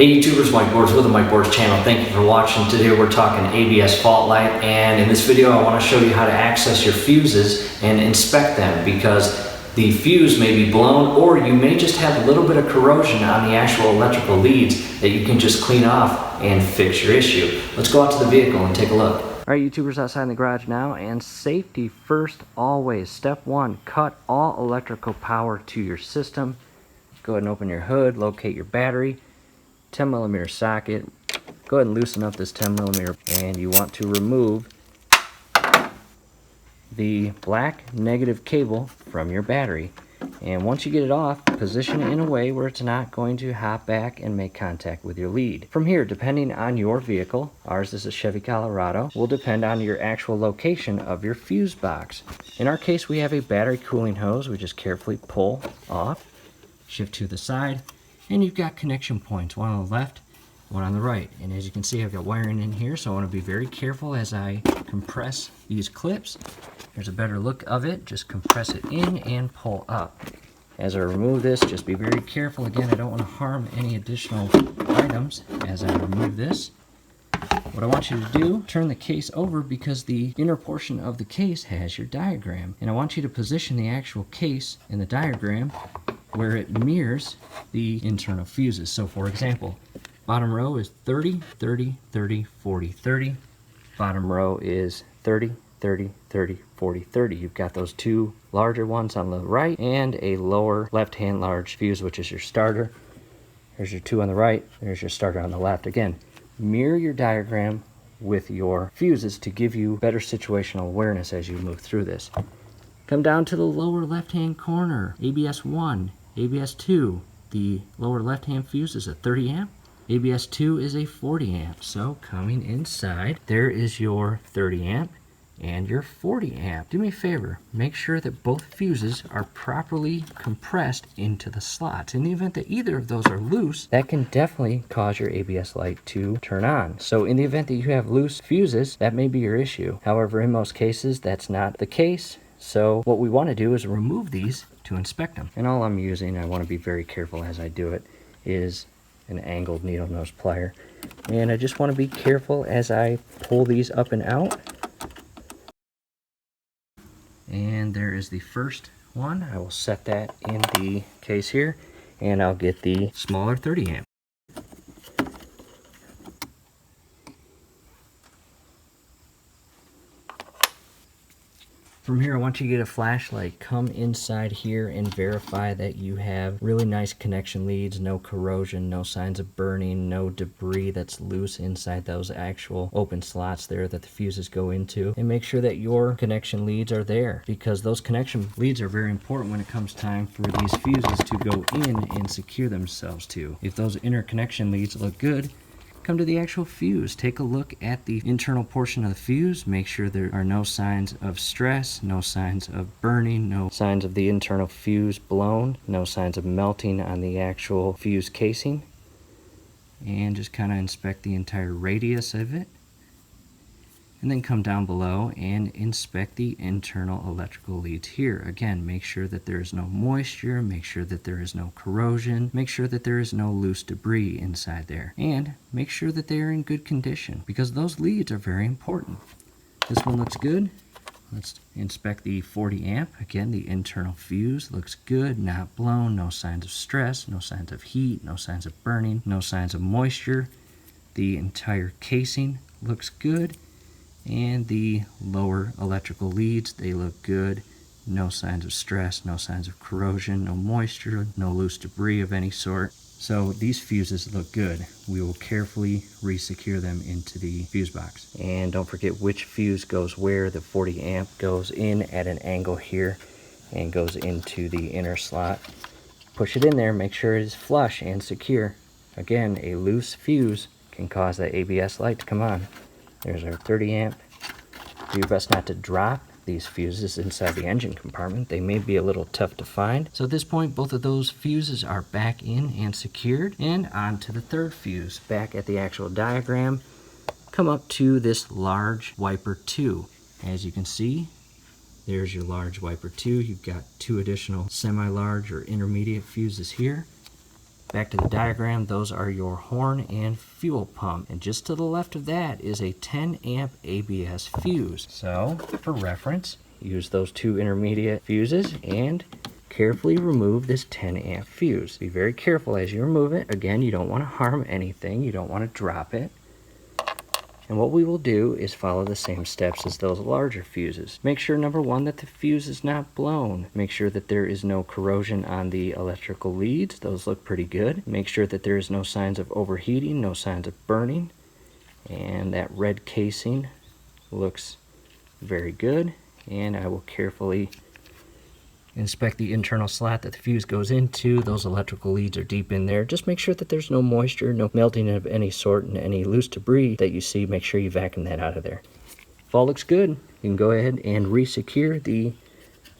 Hey YouTubers, Mike Boards with the Mike Boards channel. Thank you for watching. Today we're talking ABS fault light, and in this video I want to show you how to access your fuses and inspect them, because the fuse may be blown or you may just have a little bit of corrosion on the actual electrical leads that you can just clean off and fix your issue. Let's go out to the vehicle and take a look. Alright YouTubers, outside in the garage now, and safety first always. Step one, cut all electrical power to your system. Go ahead and open your hood, locate your battery, 10mm socket. Go ahead and loosen up this 10mm, and you want to remove the black negative cable from your battery. And once you get it off, position it in a way where it's not going to hop back and make contact with your lead. From here, depending on your vehicle, ours is a Chevy Colorado, will depend on your actual location of your fuse box. In our case, we have a battery cooling hose. We just carefully pull off, shift to the side, and you've got connection points, one on the left, one on the right. And as you can see, I've got wiring in here, so I want to be very careful as I compress these clips. There's a better look of it. Just compress it in and pull up. As I remove this, just be very careful. Again, I don't want to harm any additional items as I remove this. What I want you to do, turn the case over, because the inner portion of the case has your diagram. And I want you to position the actual case in the diagram where it mirrors the internal fuses. So for example, bottom row is 30, 30, 30, 40, 30. Bottom row is 30, 30, 30, 40, 30. You've got those two larger ones on the right and a lower left-hand large fuse, which is your starter. There's your two on the right, there's your starter on the left. Again, mirror your diagram with your fuses to give you better situational awareness as you move through this. Come down to the lower left-hand corner, ABS 1, ABS 2. The lower left-hand fuse is a 30 amp. ABS 2 is a 40 amp. So coming inside, there is your 30 amp and your 40 amp. Do me a favor, make sure that both fuses are properly compressed into the slots. In the event that either of those are loose, that can definitely cause your ABS light to turn on. So in the event that you have loose fuses, that may be your issue. However, in most cases, that's not the case. So what we want to do is remove these to inspect them. And all I'm using, I want to be very careful as I do it, is an angled needle nose plier. And I just want to be careful as I pull these up and out. And there is the first one. I will set that in the case here, and I'll get the smaller 30 amp. From here, I want you to get a flashlight, come inside here and verify that you have really nice connection leads, no corrosion, no signs of burning, no debris that's loose inside those actual open slots there that the fuses go into. And make sure that your connection leads are there, because those connection leads are very important when it comes time for these fuses to go in and secure themselves to. If those inner connection leads look good, come to the actual fuse. Take a look at the internal portion of the fuse. Make sure there are no signs of stress, no signs of burning, no signs of the internal fuse blown, no signs of melting on the actual fuse casing. And just kind of inspect the entire radius of it. And then come down below and inspect the internal electrical leads here. Again, make sure that there is no moisture, make sure that there is no corrosion, make sure that there is no loose debris inside there. And make sure that they are in good condition, because those leads are very important. This one looks good. Let's inspect the 40 amp. Again, the internal fuse looks good, not blown, no signs of stress, no signs of heat, no signs of burning, no signs of moisture. The entire casing looks good. And the lower electrical leads, they look good. No signs of stress, no signs of corrosion, no moisture, no loose debris of any sort. So these fuses look good. We will carefully re-secure them into the fuse box. And don't forget which fuse goes where. The 40 amp goes in at an angle here and goes into the inner slot. Push it in there, make sure it is flush and secure. Again, a loose fuse can cause that ABS light to come on. There's our 30 amp. Do your best not to drop these fuses inside the engine compartment. They may be a little tough to find. So at this point, both of those fuses are back in and secured. And on to the third fuse. Back at the actual diagram, come up to this large wiper 2. As you can see, there's your large wiper 2. You've got two additional semi-large or intermediate fuses here. Back to the diagram, those are your horn and fuel pump. And just to the left of that is a 10 amp ABS fuse. So, for reference, use those two intermediate fuses and carefully remove this 10 amp fuse. Be very careful as you remove it. Again, you don't want to harm anything. You don't want to drop it. And what we will do is follow the same steps as those larger fuses. Make sure, number one, that the fuse is not blown. Make sure that there is no corrosion on the electrical leads. Those look pretty good. Make sure that there is no signs of overheating, no signs of burning. And that red casing looks very good. And I will carefully inspect the internal slot that the fuse goes into. Those electrical leads are deep in there. Just make sure that there's no moisture, no melting of any sort, and any loose debris that you see, make sure you vacuum that out of there. If all looks good, you can go ahead and re-secure the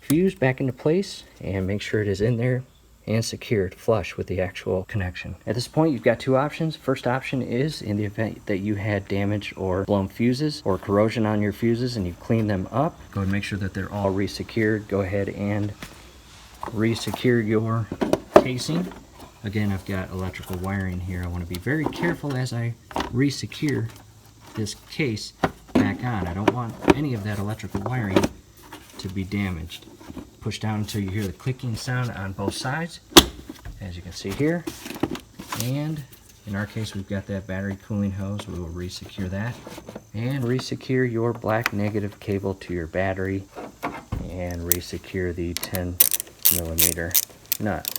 fuse back into place and make sure it is in there and secured flush with the actual connection. At this point, you've got two options. First option is, in the event that you had damage or blown fuses or corrosion on your fuses and you clean them up, go ahead and make sure that they're all re-secured. Go ahead and re-secure your casing. Again, I've got electrical wiring here. I want to be very careful as I re-secure this case back on. I don't want any of that electrical wiring to be damaged. Push down until you hear the clicking sound on both sides, as you can see here. And in our case, we've got that battery cooling hose. We will re-secure that. And re-secure your black negative cable to your battery. And re-secure the 10mm nut.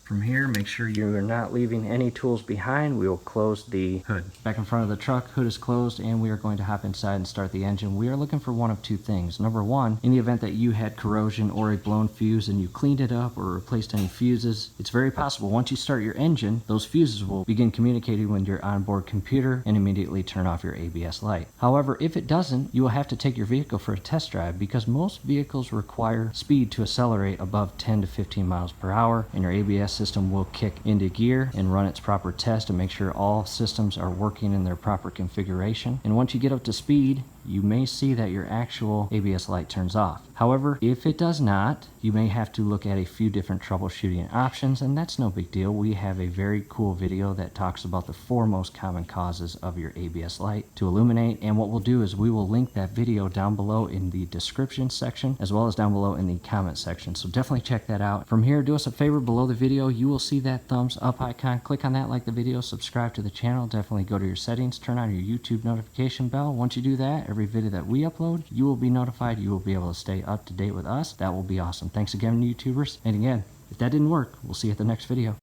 From here, make sure you are not leaving any tools behind. We will close the hood. Back in front of the truck, hood is closed, and we are going to hop inside and start the engine. We are looking for one of two things. Number one, in the event that you had corrosion or a blown fuse and you cleaned it up or replaced any fuses, it's very possible once you start your engine, those fuses will begin communicating with your onboard computer and immediately turn off your ABS light. However, if it doesn't, you will have to take your vehicle for a test drive because most vehicles require speed to accelerate above 10 to 15 miles per hour, and your ABS system will kick into gear and run its proper test to make sure all systems are working in their proper configuration. And once you get up to speed, you may see that your actual ABS light turns off. However, if it does not, you may have to look at a few different troubleshooting options, and that's no big deal. We have a very cool video that talks about the 4 most common causes of your ABS light to illuminate, and what we'll do is we will link that video down below in the description section as well as down below in the comment section, so definitely check that out. From here, do us a favor, below the video you will see that thumbs up icon. Click on that, like the video, subscribe to the channel. Definitely go to your settings, turn on your YouTube notification bell. Once you do that, every video that we upload, you will be notified. You will be able to stay up to date with us. That will be awesome. Thanks again, YouTubers. And again, if that didn't work, we'll see you at the next video.